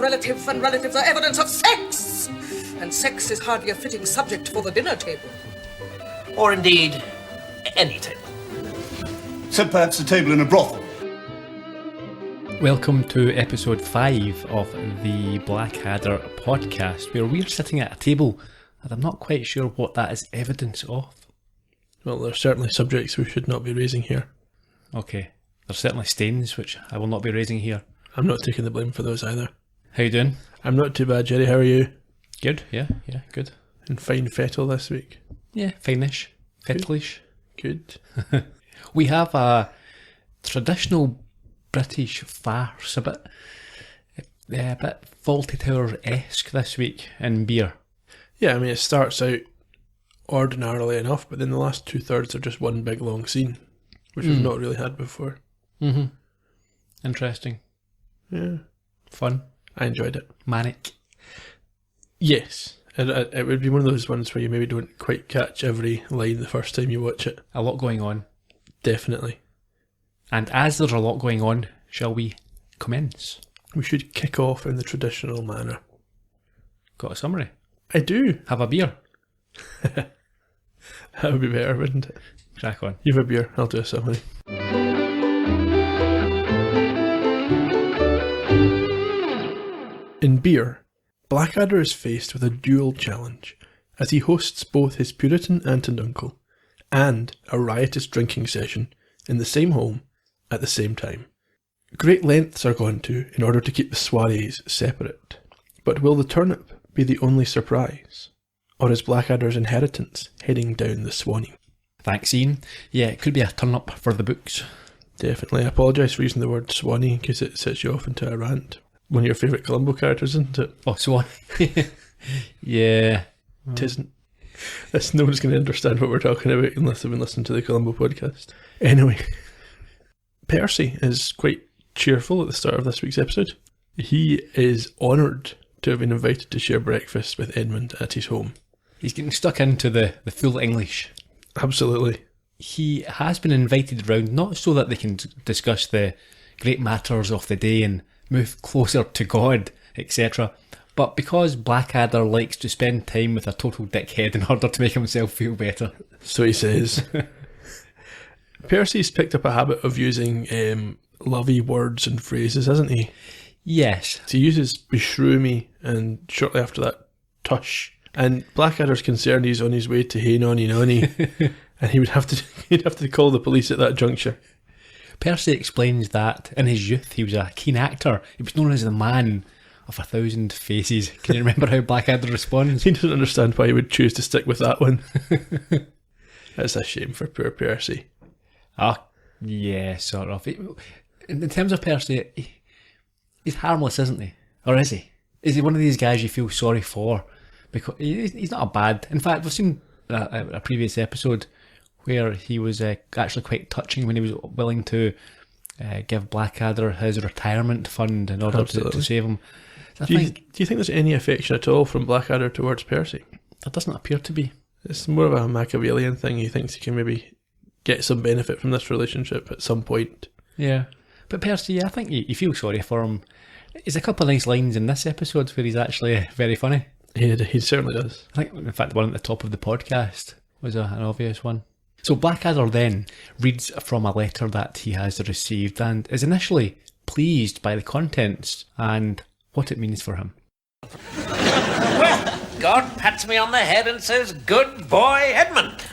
Relative and relatives are evidence of sex, and sex is hardly a fitting subject for the dinner table. Or indeed, any table. Except perhaps a table in a brothel. Welcome to episode 5 of the Blackadder podcast, where we're sitting at a table that I'm not quite sure what that is evidence of. Well, there are certainly subjects we should not be raising here. Okay, there's certainly stains which I will not be raising here. I'm not taking the blame for those either. How you doing? I'm not too bad, Gerry. How are you? Good, yeah, good. In fine fettle this week. Yeah, fine-ish, fettleish. Good. We have a traditional British farce, a bit Fawlty Towers-esque this week in beer. Yeah, I mean, it starts out ordinarily enough, but then the last 2/3 are just one big long scene, which we've not really had before. Mm-hmm. Interesting. Yeah. Fun. I enjoyed it. Manic. Yes. It would be one of those ones where you maybe don't quite catch every line the first time you watch it. A lot going on. Definitely. And as there's a lot going on, shall we commence? We should kick off in the traditional manner. Got a summary? I do. Have a beer. That would be better, wouldn't it? Crack on. You have a beer, I'll do a summary. In beer, Blackadder is faced with a dual challenge as he hosts both his Puritan aunt and uncle and a riotous drinking session in the same home at the same time. Great lengths are gone to in order to keep the soirees separate. But will the turnip be the only surprise? Or is Blackadder's inheritance heading down the Swanee? Thanks, Ian. Yeah, it could be a turn-up for the books. Definitely. I apologise for using the word Swanee because it sets you off into a rant. One of your favourite Columbo characters, isn't it? Oh, Swan. Yeah. It isn't. No one's going to understand what we're talking about unless they've been listening to the Columbo podcast. Anyway, Percy is quite cheerful at the start of this week's episode. He is honoured to have been invited to share breakfast with Edmund at his home. He's getting stuck into the full English. Absolutely. He has been invited round, not so that they can discuss the great matters of the day and move closer to God, etc., but because Blackadder likes to spend time with a total dickhead in order to make himself feel better. So he says. Percy's picked up a habit of using lovey words and phrases, hasn't he? Yes. So he uses beshrew me and shortly after that, tush. And Blackadder's concerned he's on his way to hey nonny nonny and he'd have to call the police at that juncture. Percy explains that in his youth he was a keen actor. He was known as the man of 1,000 faces. Can you remember how Blackadder responds? He doesn't understand why he would choose to stick with that one. That's a shame for poor Percy. Yeah, sort of. In terms of Percy, he's harmless, isn't he? Or is he? Is he one of these guys you feel sorry for? Because he's not a bad... In fact, we've seen a previous episode where he was actually quite touching when he was willing to give Blackadder his retirement fund in order to save him. So do you think there's any affection at all from Blackadder towards Percy? There doesn't appear to be. It's more of a Machiavellian thing. He thinks he can maybe get some benefit from this relationship at some point. Yeah. But Percy, I think you feel sorry for him. There's a couple of nice lines in this episode where he's actually very funny. He certainly does. I think, in fact, the one at the top of the podcast was an obvious one. So Blackadder then reads from a letter that he has received and is initially pleased by the contents and what it means for him. Well, God pats me on the head and says, "Good boy, Edmund."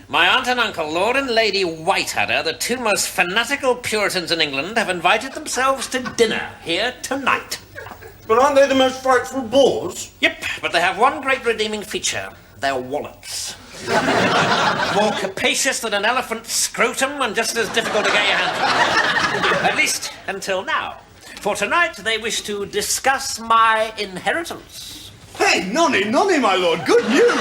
My aunt and uncle, Lord and Lady Whiteadder, the two most fanatical Puritans in England, have invited themselves to dinner here tonight. But aren't they the most frightful bores? Yep, but they have one great redeeming feature. Their wallets. More capacious than an elephant's scrotum and just as difficult to get your hands on. At least until now. For tonight they wish to discuss my inheritance. Hey, nonny, my lord, good news!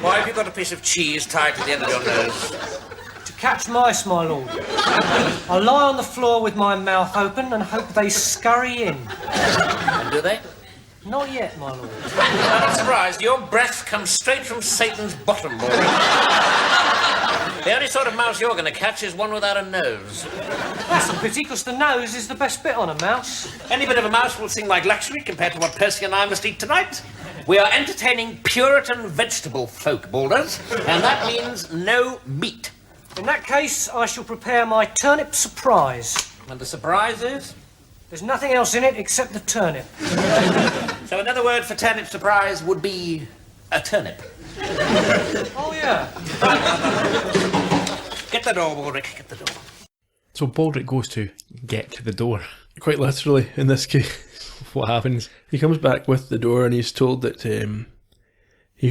Why have you got a piece of cheese tied to the end of your nose? To catch mice, my lord. I lie on the floor with my mouth open and hope they scurry in. And do they? Not yet, my lord. I'm not surprised. Your breath comes straight from Satan's bottom, boy. The only sort of mouse you're going to catch is one without a nose. That's a pity, because the nose is the best bit on a mouse. Any bit of a mouse will seem like luxury compared to what Percy and I must eat tonight. We are entertaining Puritan vegetable folk, Balders, and that means no meat. In that case, I shall prepare my turnip surprise. And the surprise is? There's nothing else in it except the turnip. So another word for turnip surprise would be a turnip. Oh, yeah. Get the door, Baldric, get the door. So Baldric goes to get to the door. Quite literally, in this case. What happens? He comes back with the door and he's told that he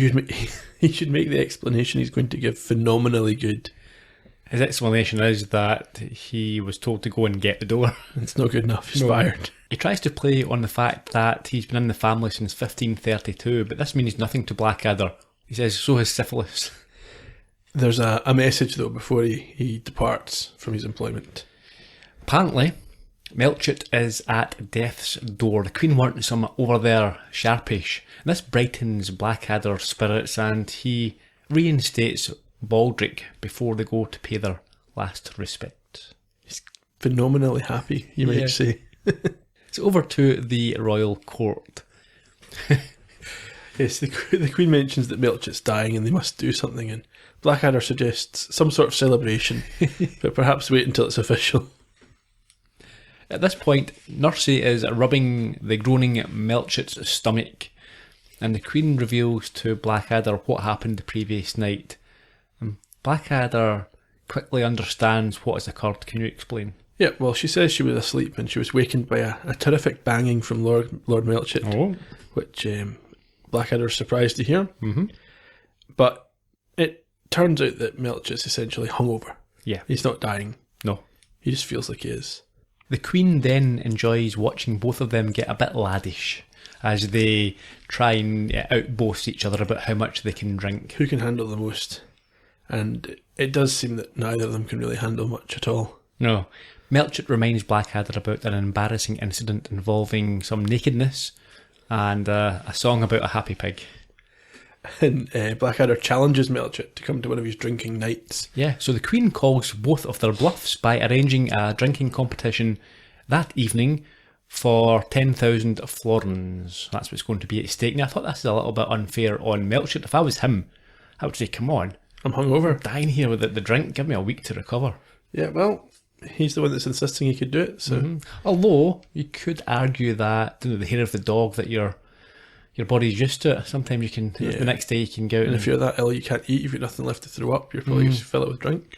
should make the explanation he's going to give phenomenally good. His explanation is that he was told to go and get the door. It's not good enough, he's fired. He tries to play on the fact that he's been in the family since 1532, but this means nothing to Blackadder. He says, so has syphilis. There's a message, though, before he departs from his employment. Apparently, Melchett is at death's door. The Queen wants him over there sharpish. And this brightens Blackadder's spirits, and he reinstates Baldric before they go to pay their last respect. He's phenomenally happy, you might say. It's over to the royal court. Yes, the Queen mentions that Melchett's dying and they must do something, and Blackadder suggests some sort of celebration, but perhaps wait until it's official. At this point, Nursey is rubbing the groaning Melchett's stomach, and the Queen reveals to Blackadder what happened the previous night. And Blackadder quickly understands what has occurred. Can you explain? Yeah, well, she says she was asleep and she was wakened by a terrific banging from Lord Melchett, which Blackadder's surprised to hear. Mm-hmm. But it turns out that Melchett's essentially hungover. Yeah. He's not dying. No. He just feels like he is. The Queen then enjoys watching both of them get a bit laddish as they try and outboast each other about how much they can drink. Who can handle the most? And it does seem that neither of them can really handle much at all. No. Melchett reminds Blackadder about an embarrassing incident involving some nakedness and a song about a happy pig. And Blackadder challenges Melchett to come to one of his drinking nights. Yeah, so the Queen calls both of their bluffs by arranging a drinking competition that evening for 10,000 florins. That's what's going to be at stake. Now, I thought this is a little bit unfair on Melchett. If I was him, I would say, come on. I'm hungover. I'm dying here with the drink. Give me a week to recover. Yeah, well, he's the one that's insisting he could do it. So, Although, you could argue that the hair of the dog, that your body's used to it. Sometimes you can, the next day you can go out and if you're that ill you can't eat, you've got nothing left to throw up, you're probably just fill it with drink.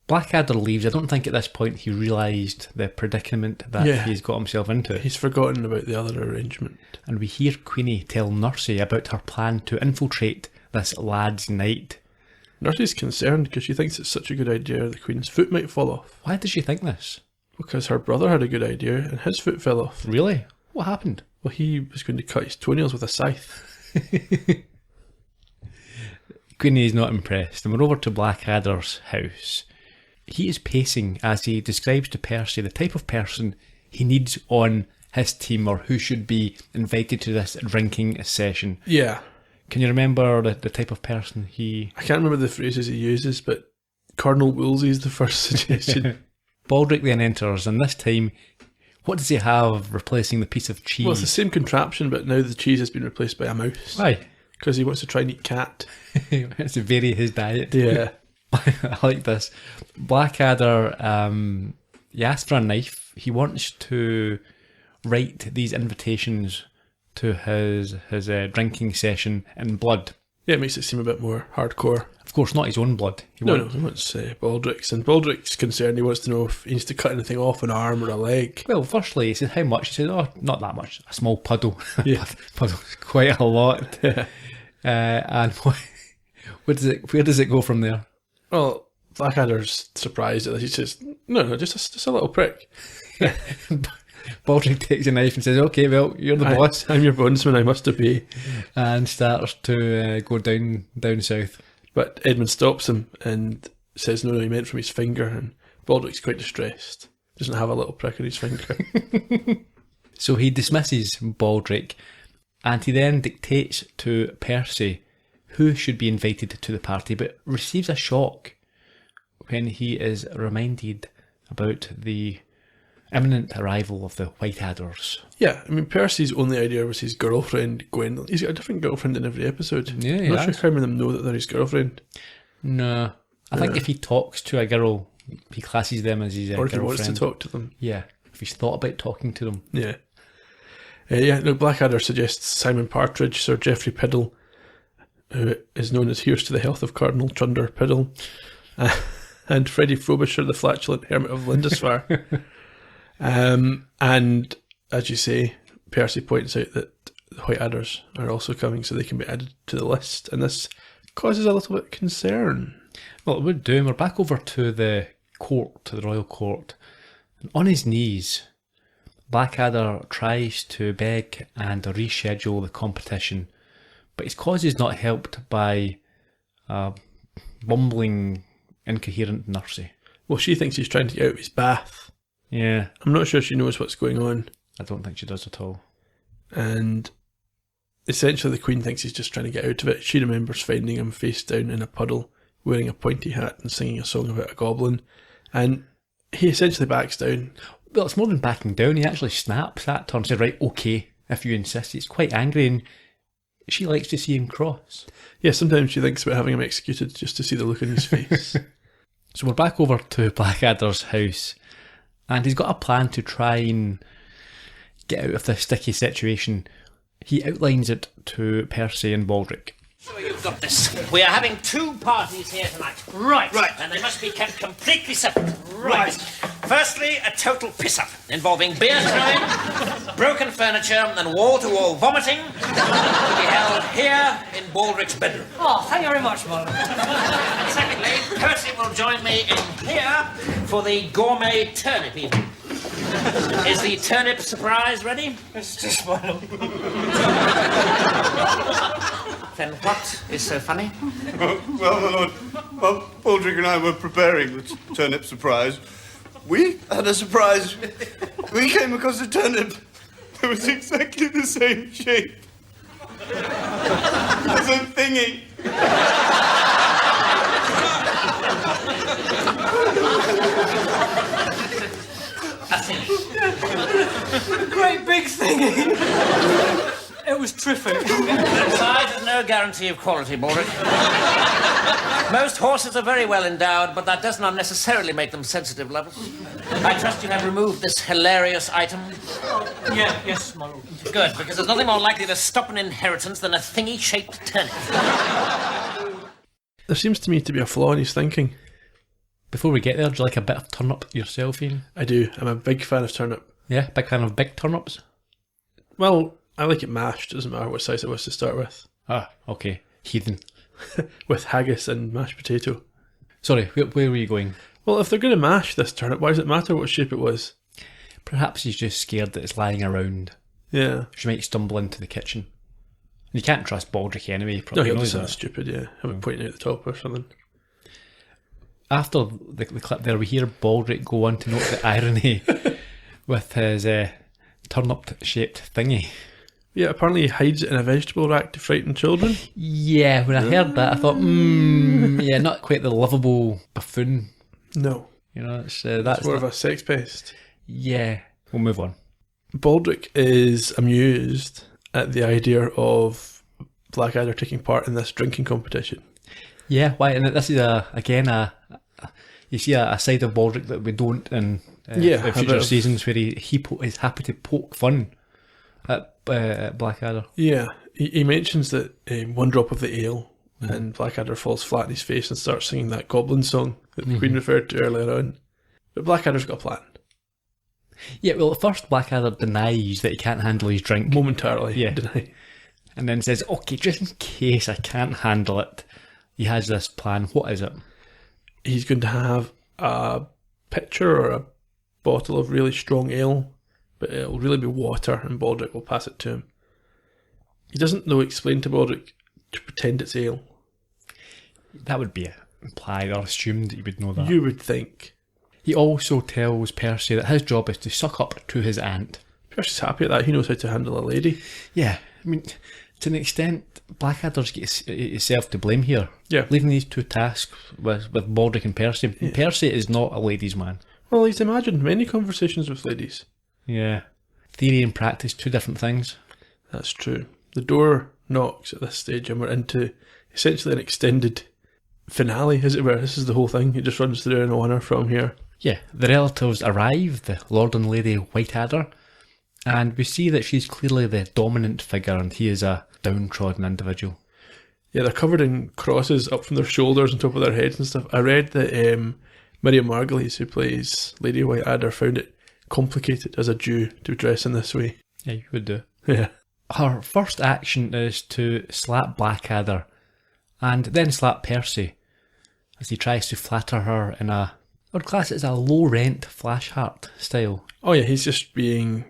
Blackadder leaves. I don't think at this point he realised the predicament that he's got himself into. He's forgotten about the other arrangement. And we hear Queenie tell Nursey about her plan to infiltrate this lad's night. Nursey's concerned because she thinks it's such a good idea the Queen's foot might fall off. Why does she think this? Because her brother had a good idea and his foot fell off. Really? What happened? Well, he was going to cut his toenails with a scythe. Queenie is not impressed, and we're over to Blackadder's house. He is pacing as he describes to Percy the type of person he needs on his team, or who should be invited to this drinking session. Yeah. Can you remember the type of person he... I can't remember the phrases he uses, but Colonel Woolsey is the first suggestion. Baldric then enters, and this time, what does he have replacing the piece of cheese? Well, it's the same contraption, but now the cheese has been replaced by a mouse. Why? Because he wants to try and eat cat. It's to vary his diet. Yeah. I like this. Blackadder, he asks for a knife. He wants to write these invitations to his drinking session in blood. Yeah, it makes it seem a bit more hardcore. Of course, not his own blood. He wants Baldric's. And Baldric's concerned. He wants to know if he needs to cut anything off an arm or a leg. Well, firstly, he says, how much? He says, oh, not that much. A small puddle. Yeah. Puddle's quite a lot. Yeah. And where does it go from there? Well, Blackadder's surprised at this. He says, no, just a little prick. Baldric takes a knife and says, okay, well, you're the boss. I'm your bondsman, I must obey. And starts to go down south. But Edmund stops him and says, no, he meant from his finger. And Baldric's quite distressed. Doesn't have a little prick on his finger. So he dismisses Baldric, and he then dictates to Percy who should be invited to the party, but receives a shock when he is reminded about the imminent arrival of the Whiteadders. Yeah, I mean, Percy's only idea was his girlfriend, Gwendolen. He's got a different girlfriend in every episode. Yeah, I'm not sure how many of them know that they're his girlfriend. No. I think if he talks to a girl, he classes them as his Or if girlfriend. he wants to talk to them. Yeah, if he's thought about talking to them. Yeah. Look, Blackadder suggests Simon Partridge, Sir Geoffrey Piddle, who is known as Here's to the Health of Cardinal Chunder Piddle, and Freddie Frobisher, the flatulent hermit of Lindisfarne. And, as you say, Percy points out that the Whiteadders are also coming, so they can be added to the list, and this causes a little bit of concern. Well, it would do, and we're back over to the court, to the royal court. And on his knees, Blackadder tries to beg and reschedule the competition, but his cause is not helped by a bumbling, incoherent Nursey. Well, she thinks he's trying to get out of his bath. Yeah. I'm not sure she knows what's going on. I don't think she does at all. And essentially the Queen thinks he's just trying to get out of it. She remembers finding him face down in a puddle, wearing a pointy hat and singing a song about a goblin. And he essentially backs down. Well, it's more than backing down. He actually snaps at her and says, right, okay, if you insist. He's quite angry, and she likes to see him cross. Yeah, sometimes she thinks about having him executed just to see the look on his face. So we're back over to Blackadder's house, and he's got a plan to try and get out of this sticky situation. He outlines it to Percy and Baldric. So you've got this. We are having two parties here tonight. Right. And they must be kept completely separate. Right. Firstly, a total piss-up involving beer throwing, broken furniture and wall-to-wall vomiting to be held here in Baldric's bedroom. Oh, thank you very much, Marlon. And secondly, Percy will join me in here for the gourmet turnip evening. Is the turnip surprise ready? It's just Marlon. Then what is so funny? Well, my lord, while Baldric and I were preparing the turnip surprise, we had a surprise. We came across a turnip that was exactly the same shape as a thingy. Great big thingy. It was terrific. Size is no guarantee of quality, Baldric. Most horses are very well endowed, but that does not necessarily make them sensitive lovers. I trust you have removed this hilarious item. Yes, my lord. Good, because there's nothing more likely to stop an inheritance than a thingy-shaped turnip. There seems to me to be a flaw in his thinking. Before we get there, do you like a bit of turnip yourself, Ian? I do. I'm a big fan of turnip. Yeah, big fan of big turnips? Well, I like it mashed. Doesn't matter what size it was to start with. Ah, okay. Heathen. With haggis and mashed potato. Sorry, where were you going? Well, if they're going to mash this turnip, why does it matter what shape it was? Perhaps he's just scared that it's lying around. Yeah. She might stumble into the kitchen. You can't trust Baldric anyway. No, Probably he'll knows do something that. stupid, yeah. Have it pointing out the top or something. After the clip there, we hear Baldric go on to note the irony with his turnip-shaped thingy. Yeah, apparently he hides it in a vegetable rack to frighten children. Yeah, when I heard that, I thought, yeah, not quite the lovable buffoon. No. You know, that's More of a sex pest. Yeah, we'll move on. Baldric is amused at the idea of Blackadder taking part in this drinking competition. Yeah, why? And this is you see a side of Baldric that we don't in future seasons, where he is happy to poke fun at Blackadder. Yeah, he mentions that one drop of the ale, and Blackadder falls flat on his face and starts singing that goblin song that the Queen referred to earlier on. But Blackadder's got a plan. Yeah, well, at first Blackadder denies that he can't handle his drink. Momentarily, Yeah. deny. And then says, okay, just in case I can't handle it, he has this plan. What is it? he's going to have a pitcher or a bottle of really strong ale, but it'll really be water, and Baldric will pass it to him. He doesn't, though, explain to Baldric to pretend it's ale. That would be implied or assumed that you would know that. You would think. He also tells Percy that his job is to suck up to his aunt. Percy's happy at that. He knows how to handle a lady. Yeah, I mean, to an extent, Blackadder's got himself to blame here. Yeah. Leaving these two tasks with Baldric and Percy. Yeah. Percy is not a ladies' man. Well, he's imagined many conversations with ladies. Yeah. Theory and practice, two different things. That's true. The door knocks at this stage, and we're into essentially an extended finale, as it were. This is the whole thing. It just runs through in honour from here. Yeah, the relatives arrive, the Lord and Lady Whiteadder, and we see that she's clearly the dominant figure and he is a downtrodden individual. Yeah, they're covered in crosses up from their shoulders and top of their heads and stuff. I read that Miriam Margolyes, who plays Lady Whiteadder, found it complicated as a Jew to dress in this way. Yeah, you would do. Yeah. Her first action is to slap Blackadder and then slap Percy as he tries to flatter her in a, I would class it as a low-rent flash heart style. Oh yeah, he's just being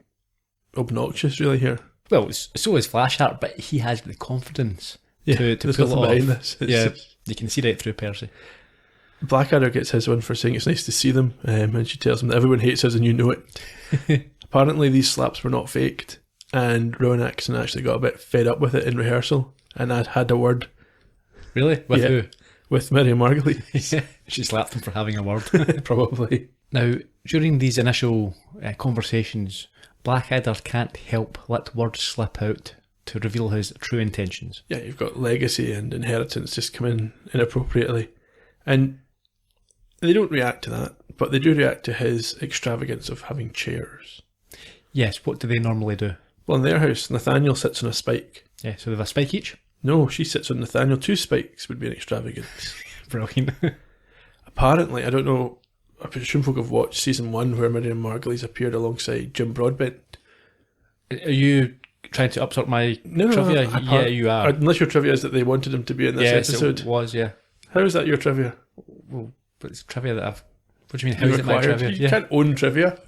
obnoxious really here. Well, so is Flashheart, but he has the confidence to there's pull nothing it behind off. this. Yeah, you can see right through Percy. Blackadder gets his one for saying it's nice to see them, and she tells him that everyone hates us and you know it. Apparently these slaps were not faked, and Rowan Atkinson actually got a bit fed up with it in rehearsal, and had a word. Really? With who? With Miriam Margolyes. She slapped him for having a word. Probably. Now, during these initial conversations, Blackadder can't help let words slip out to reveal his true intentions. Yeah, you've got legacy and inheritance just come in inappropriately. And they don't react to that, but they do react to his extravagance of having chairs. Yes, what do they normally do? Well, in their house, Nathaniel sits on a spike. Yeah, so they have a spike each? No, she sits on Nathaniel. 2 spikes would be an extravagance. Brilliant. Apparently, I don't know, I presume folk have watched season 1 where Miriam Margolyes appeared alongside Jim Broadbent. Are you trying to upsort my trivia? Yeah, you are. Unless your trivia is that they wanted him to be in this episode. It was, yeah. How is that your trivia? Well, but it's trivia that I've... What do you mean, how is it my trivia? You can't own trivia.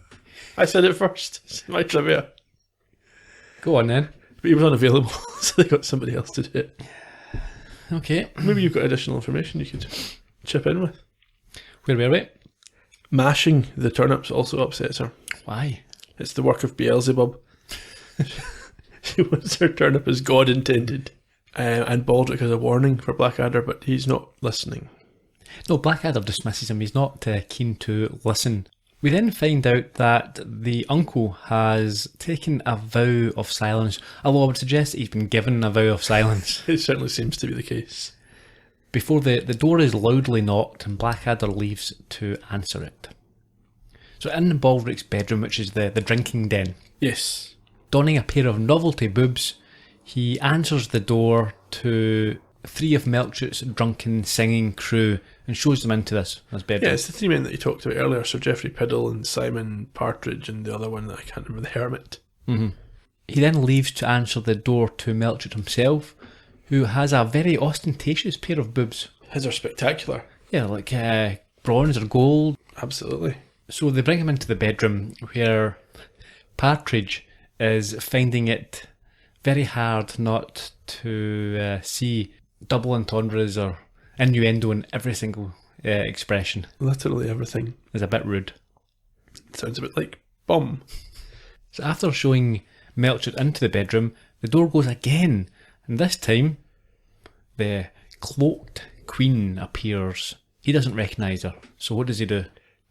I said it first. It's my trivia. Go on then. But he was unavailable, so they got somebody else to do it. Okay. Maybe you've got additional information you could chip in with. Where were we? Mashing the turnips also upsets her. Why? It's the work of Beelzebub. She wants her turnip as God intended. And Baldric has a warning for Blackadder, but he's not listening. No, Blackadder dismisses him. He's not keen to listen. We then find out that the uncle has taken a vow of silence, although I would suggest that he's been given a vow of silence. It certainly seems to be the case. Before the door is loudly knocked and Blackadder leaves to answer it. So in Baldric's bedroom, which is the drinking den, Yes. donning a pair of novelty boobs, he answers the door to 3 of Melchot's drunken singing crew and shows them into this bedroom. Yeah, it's the 3 men that you talked about earlier, Sir Geoffrey Piddle and Simon Partridge and the other one that I can't remember, the Hermit. Mm-hmm. He then leaves to answer the door to Melchot himself, who has a very ostentatious pair of boobs. His are spectacular. Yeah, like bronze or gold. Absolutely. So they bring him into the bedroom where Partridge is finding it very hard not to see double entendres or innuendo in every single expression. Literally everything. Is a bit rude. Sounds a bit like bum. So after showing Melchot into the bedroom, the door goes again, and this time the cloaked queen appears. He doesn't recognise her, so what does he do?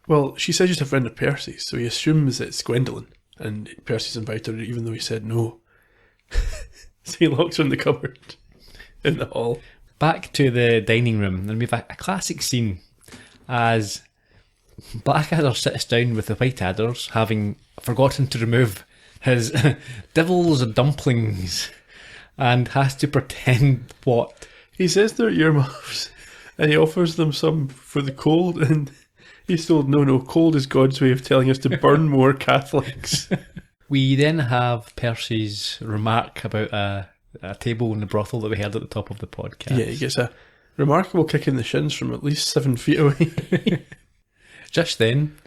Well, she says she's a friend of Percy's, so he assumes it's Gwendolen, and Percy's invited her even though he said no. So he locks her in the cupboard in the hall. Back to the dining room, and we have a classic scene as Blackadder sits down with the Whiteadders, having forgotten to remove his devil's dumplings, and has to pretend what? He says they're earmuffs, and he offers them some for the cold, and he's told, no, cold is God's way of telling us to burn more Catholics. We then have Percy's remark about a table in the brothel that we heard at the top of the podcast. Yeah, he gets a Remarkable kick in the shins from at least 7 feet away. Just then,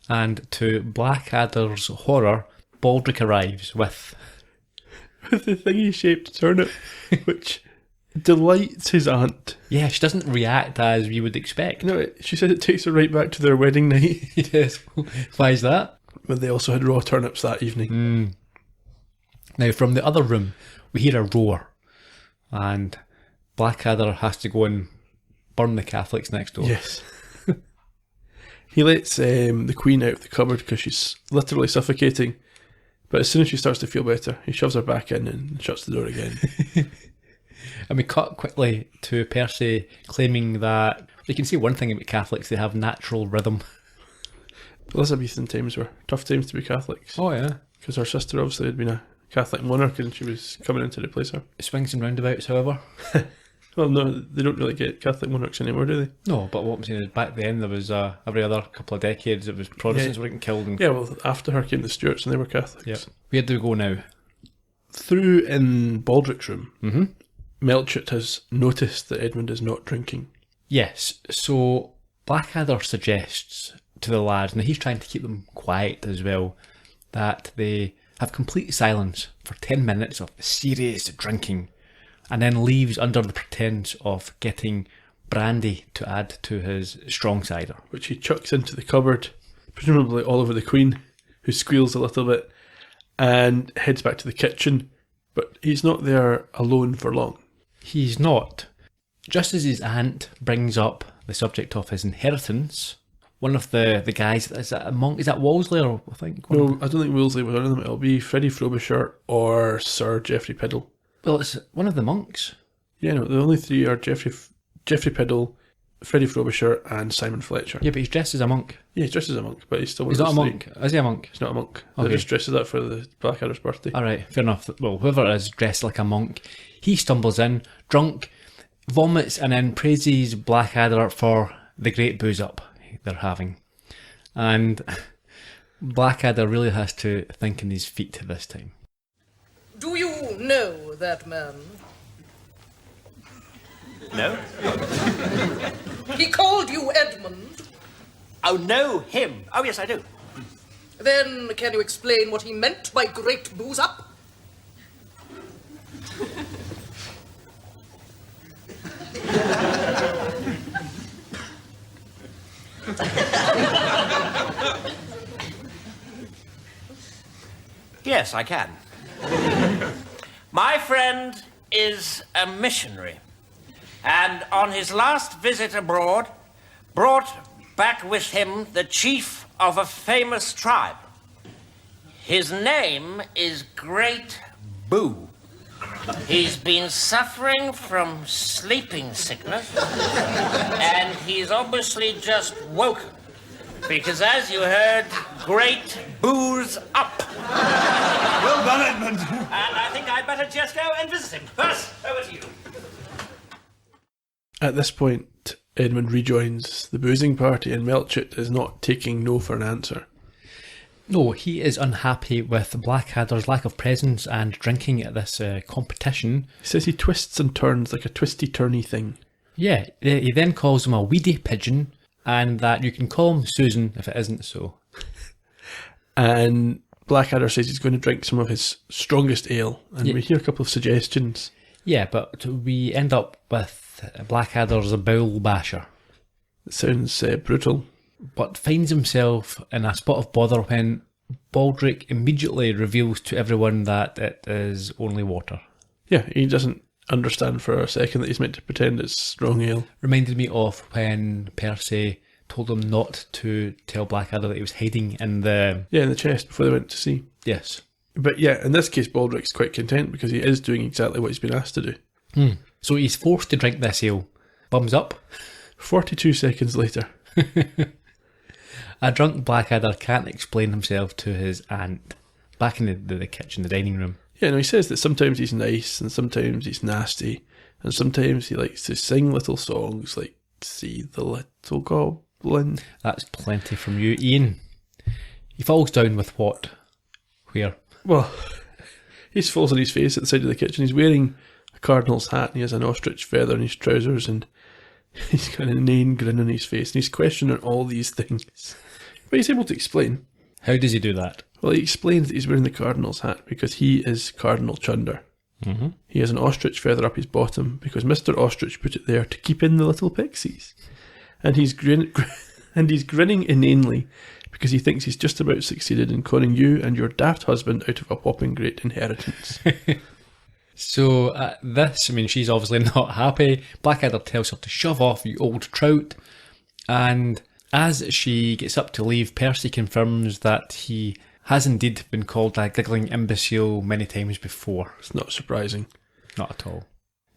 and to Blackadder's horror, Baldric arrives with the thingy-shaped turnip, which delights his aunt. Yeah, she doesn't react as we would expect. No, she said it takes her right back to their wedding night. Yes. Why is that? But they also had raw turnips that evening. Now, from the other room, we hear a roar, and Blackadder has to go and burn the Catholics next door. Yes. He lets the Queen out of the cupboard because she's literally suffocating. But as soon as she starts to feel better, he shoves her back in and shuts the door again. And we cut quickly to Percy claiming that you can say one thing about Catholics, they have natural rhythm. Elizabethan times were tough times to be Catholics. Oh, yeah. Because her sister obviously had been a Catholic monarch and she was coming in to replace her. Swings and roundabouts, however. Well, no, they don't really get Catholic monarchs anymore, do they? No, but what I'm saying is back then there was every other couple of decades it was Protestants were getting killed. And Yeah, well, after her came the Stuarts and they were Catholics. Yep. Where do we go now? Through in Baldric's room, Melchett has noticed that Edmund is not drinking. Yes, so Blackadder suggests to the lads, and he's trying to keep them quiet as well, that they have complete silence for 10 minutes of serious drinking, and then leaves under the pretence of getting brandy to add to his strong cider. Which he chucks into the cupboard, presumably all over the Queen, who squeals a little bit, and heads back to the kitchen. But he's not there alone for long. He's not. Just as his aunt brings up the subject of his inheritance, one of the guys, is that a monk? Is that Wolsey or I think? No, I don't think Wolsey was one of them. It'll be Freddie Frobisher or Sir Geoffrey Piddle. Well, it's one of the monks. Yeah, no, the only three are Geoffrey Piddle, Freddie Frobisher, and Simon Fletcher. Yeah, but he's dressed as a monk. Yeah, he's dressed as a monk, but he's still one He's of not a those monk. three. Is he a monk? He's not a monk. Okay. They're just dressed as that for the Blackadder's birthday. Alright, fair enough. Well, whoever is dressed like a monk, he stumbles in, drunk, vomits, and then praises Blackadder for the great booze up they're having. And Blackadder really has to think on his feet this time. Do you know that man? No? He called you Edmund. Oh, no, him. Oh, yes, I do. Then can you explain what he meant by great booze up? Yes, I can. My friend is a missionary, and on his last visit abroad, brought back with him the chief of a famous tribe. His name is Great Boo. He's been suffering from sleeping sickness, and he's obviously just woken, because as you heard, Great Boo's up. Well done, Edmund. And I think I'd better just go and visit him. First, over to you. At this point, Edmund rejoins the boozing party and Melchett is not taking no for an answer. No, he is unhappy with Blackadder's lack of presence and drinking at this competition. He says he twists and turns like a twisty-turny thing. Yeah, he then calls him a weedy pigeon, and that you can call him Susan if it isn't so. And Blackadder says he's going to drink some of his strongest ale, and Yeah. we hear a couple of suggestions. Yeah, but we end up with Blackadder's a bowl basher, It sounds brutal. but finds himself in a spot of bother when Baldric immediately reveals to everyone that it is only water. Yeah, he doesn't understand for a second that he's meant to pretend it's strong ale. Reminded me of when Percy told him not to tell Blackadder that he was hiding in the... Yeah, in the chest before they went to sea. Yes. But yeah, in this case, Baldric's quite content because he is doing exactly what he's been asked to do. So he's forced to drink this ale. Bums up. 42 seconds later. A drunk Blackadder can't explain himself to his aunt. Back in the kitchen, the dining room. Yeah, no, he says that sometimes he's nice and sometimes he's nasty and sometimes he likes to sing little songs like See the Little Goblin. That's plenty from you, Ian. He falls down with what? Where? Well, he falls on his face at the side of the kitchen. He's wearing a cardinal's hat and he has an ostrich feather in his trousers and He's got an inane grin on his face, and he's questioning all these things. But he's able to explain. How does he do that? Well, he explains that he's wearing the Cardinal's hat because he is Cardinal Chunder. Mm-hmm. He has an ostrich feather up his bottom because Mr. Ostrich put it there to keep in the little pixies. And he's grinning inanely because he thinks he's just about succeeded in conning you and your daft husband out of a whopping great inheritance. So at this, I mean, she's obviously not happy. Blackadder tells her to shove off, you old trout. And as she gets up to leave, Percy confirms that he has indeed been called a giggling imbecile many times before. It's not surprising. Not at all.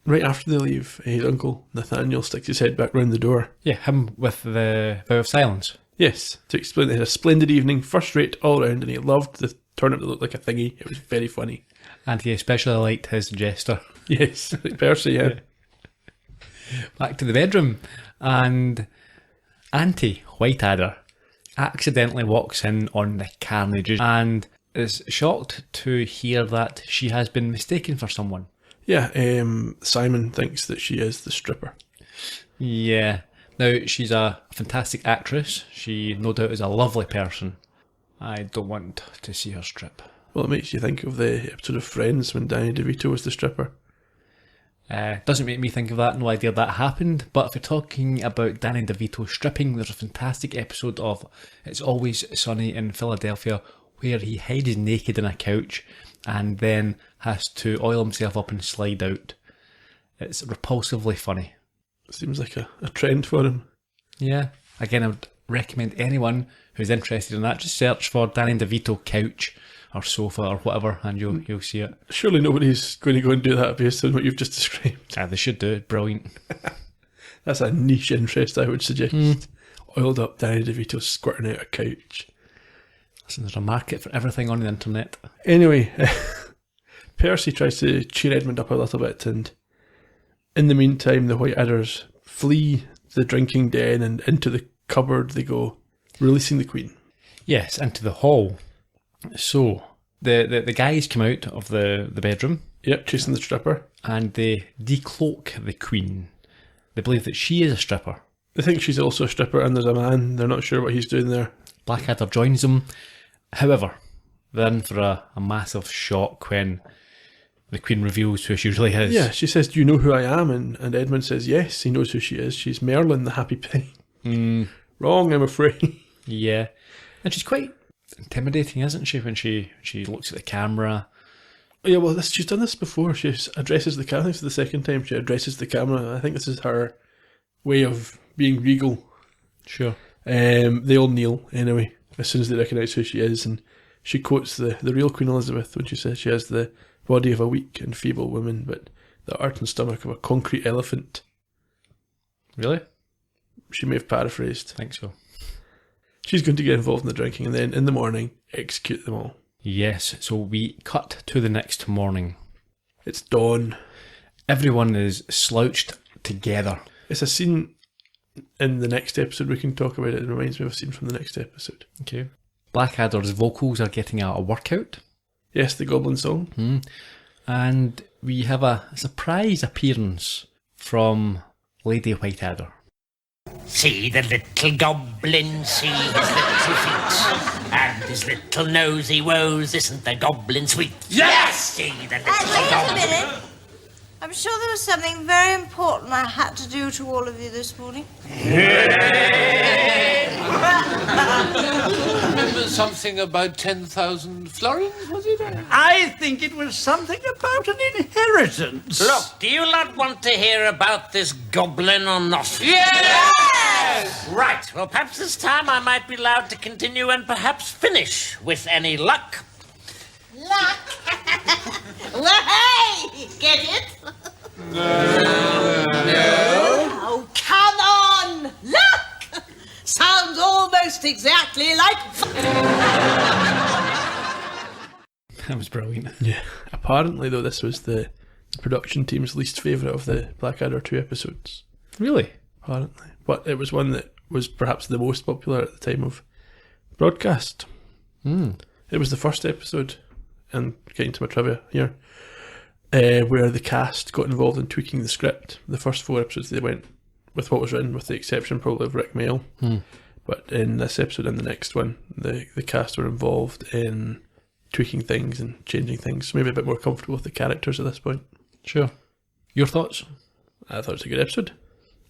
Right after they leave, his uncle Nathaniel sticks his head back round the door. Yeah, him with the vow of silence. Yes, to explain they had a splendid evening, first rate all round, and he loved the turnip that looked like a thingy. It was very funny. And he especially liked his jester. Yes, like Percy, yeah. Back to the bedroom, and Auntie Whiteadder accidentally walks in on the carnage and is shocked to hear that she has been mistaken for someone. Yeah, Simon thinks that she is the stripper. Yeah. Now, she's a fantastic actress. She no doubt is a lovely person. I don't want to see her strip. Well, it makes you think of the episode of Friends when Danny DeVito was the stripper. Doesn't make me think of that, no idea that happened, but if you're talking about Danny DeVito stripping, there's a fantastic episode of It's Always Sunny in Philadelphia where he hides naked in a couch and then has to oil himself up and slide out. It's repulsively funny. Seems like a trend for him. Yeah. Again, I would recommend anyone who's interested in that, just search for Danny DeVito couch or sofa or whatever and you'll see it. Surely nobody's going to go and do that based on what you've just described. They should do it. Brilliant. That's a niche interest, I would suggest. Oiled up Danny DeVito squirting out a couch. Listen, there's a market for everything on the internet. Anyway, Percy tries to cheer Edmund up a little bit, and in the meantime, the Whiteadders flee the drinking den and into the cupboard they go, releasing the Queen. Yes, into the hall. So, the guys come out of the bedroom. Yep, chasing the stripper. And they decloak the Queen. They believe that she is a stripper. They think she's also a stripper and there's a man. They're not sure what he's doing there. Blackadder joins them. However, they're in for a massive shock when the Queen reveals who she really is. Yeah, she says, "Do you know who I am?" And Edmund says, yes, he knows who she is. She's Merlin, the Happy Penny. Wrong, I'm afraid. Yeah. And she's quite intimidating, isn't she, when she looks at the camera. Oh, yeah, well, she's done this before. She addresses the camera. This is the second time she addresses the camera. I think this is her way of being regal. Sure. They all kneel, anyway, as soon as they recognise who she is, and she quotes the real Queen Elizabeth when she says she has the body of a weak and feeble woman, but the heart and stomach of a concrete elephant. Really? She may have paraphrased. I think so. She's going to get involved in the drinking and then, in the morning, execute them all. Yes, so we cut to the next morning. It's dawn. Everyone is slouched together. It's a scene in the next episode we can talk about. It reminds me of a scene from the next episode. Okay. Blackadder's vocals are getting a workout. Yes, the Goblin song. And we have a surprise appearance from Lady Whiteadder. See the little goblin, see his little feet, and his little nosy woes, isn't the goblin sweet? Yes! See the little Wait a goblin. minute. I'm sure there was something very important I had to do to all of you this morning. Remember something about 10,000 florins, was it? I think it was something about an inheritance. Look, do you not want to hear about this goblin or not? Yes! Right, well, perhaps this time I might be allowed to continue and perhaps finish with any luck. Luck! Well, hey! Get it? No. Oh, come on! Luck! Sounds almost exactly like... That was brilliant. Yeah. Apparently, though, this was the production team's least favourite of the Blackadder II episodes. Really? Apparently. But it was one that was perhaps the most popular at the time of broadcast. It was the first episode, and getting to my trivia here, where the cast got involved in tweaking the script. The first 4 episodes they went with what was written, with the exception probably of Rick Mayall. But in this episode and the next one, the cast were involved in tweaking things and changing things. So maybe a bit more comfortable with the characters at this point. Sure. Your thoughts? I thought it was a good episode.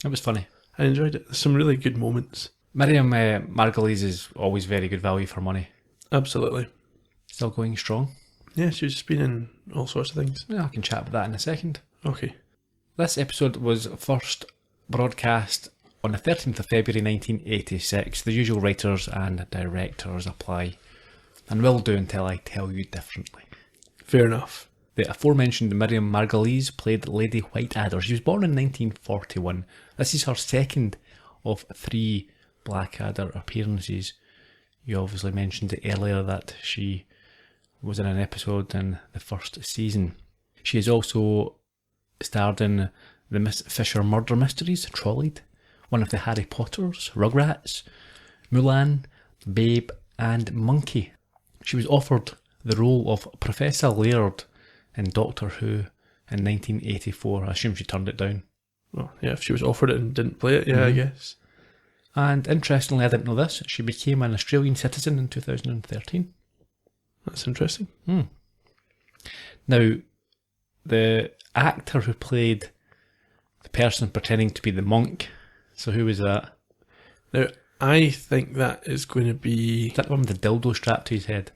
It was funny. I enjoyed it. There's some really good moments. Miriam Margolyes is always very good value for money. Absolutely. Still going strong. Yeah, she's been in all sorts of things. Yeah, I can chat about that in a second. Okay. This episode was first broadcast on the 13th of February 1986. The usual writers and directors apply, and will do until I tell you differently. Fair enough. The aforementioned Miriam Margolyes played Lady Whiteadder. She was born in 1941. This is her second of 3 Blackadder appearances. You obviously mentioned it earlier that she was in an episode in the first season. She has also starred in the Miss Fisher Murder Mysteries, Trolleyed, one of the Harry Potters, Rugrats, Mulan, Babe and Monkey. She was offered the role of Professor Laird in Doctor Who in 1984. I assume she turned it down. Well, yeah, if she was offered it and didn't play it, yeah, I guess. And interestingly, I didn't know this, she became an Australian citizen in 2013. That's interesting. Now, the actor who played the person pretending to be the monk, so who was that? Now, I think that is going to be... Is that the one with the dildo strapped to his head?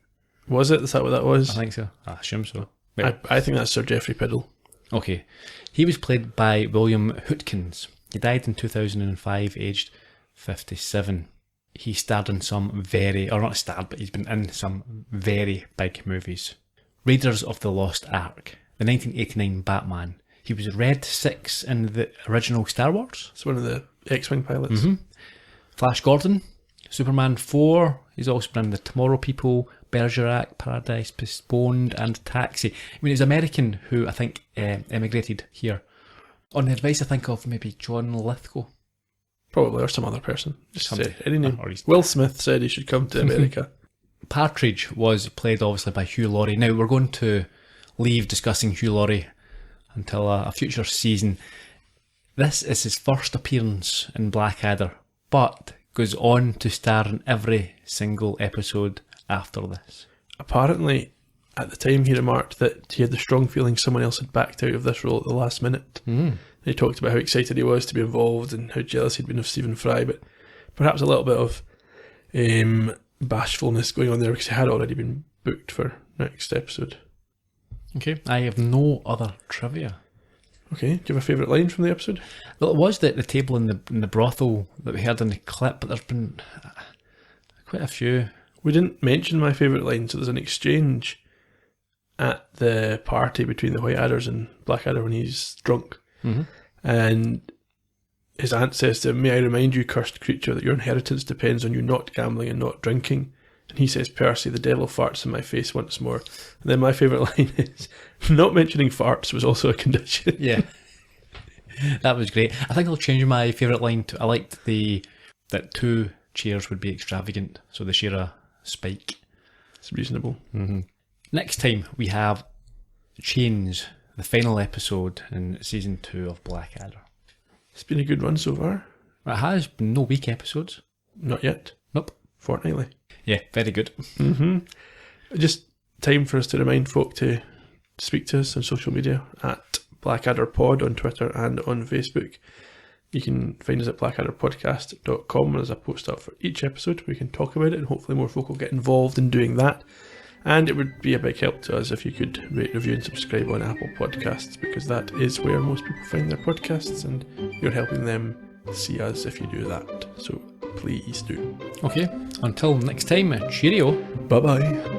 Was it? Is that what that was? I think so. I assume so. I think that's Sir Geoffrey Piddle. Okay. He was played by William Hootkins. He died in 2005, aged 57. He starred in some but he's been in some very big movies. Raiders of the Lost Ark, the 1989 Batman. He was Red 6 in the original Star Wars. It's one of the X-Wing pilots. Flash Gordon, Superman 4. He's also been in The Tomorrow People, Bergerac, Paradise Postponed and Taxi. I mean, he's American who I think emigrated here. On the advice I think of maybe John Lithgow. Probably, or some other person. Just Somebody. say any name. Will Smith said he should come to America. Partridge was played obviously by Hugh Laurie. Now we're going to leave discussing Hugh Laurie until a future season. This is his first appearance in Blackadder, but goes on to star in every single episode after this. Apparently, At the time, he remarked that he had the strong feeling someone else had backed out of this role at the last minute. He talked about how excited he was to be involved and how jealous he'd been of Stephen Fry, but perhaps a little bit of bashfulness going on there because he had already been booked for next episode. Okay, I have no other trivia. Okay, do you have a favourite line from the episode? Well, it was the table in the brothel that we heard in the clip, but there's been quite a few. We didn't mention my favourite line, so there's an exchange at the party between the Whiteadders and Blackadder when he's drunk. And his aunt says to him, "May I remind you, cursed creature, that your inheritance depends on you not gambling and not drinking." And he says, "Percy, the devil farts in my face once more." And then my favourite line is, "Not mentioning farts was also a condition." Yeah. That was great. I think I'll change my favourite line to, I liked that 2 chairs would be extravagant, so they share a spike. It's reasonable. Next time we have Chains, the final episode in season 2 of Blackadder. It's been a good run so far. It has been no week episodes. Not yet. Nope. Fortnightly. Yeah, very good. Just time for us to remind folk to speak to us on social media at Blackadder Pod on Twitter and on Facebook. You can find us at blackadderpodcast.com. There's a post up for each episode. We can talk about it and hopefully more folk will get involved in doing that. And it would be a big help to us if you could rate, review and subscribe on Apple Podcasts, because that is where most people find their podcasts and you're helping them see us if you do that. So please do. Okay, until next time, cheerio. Bye bye.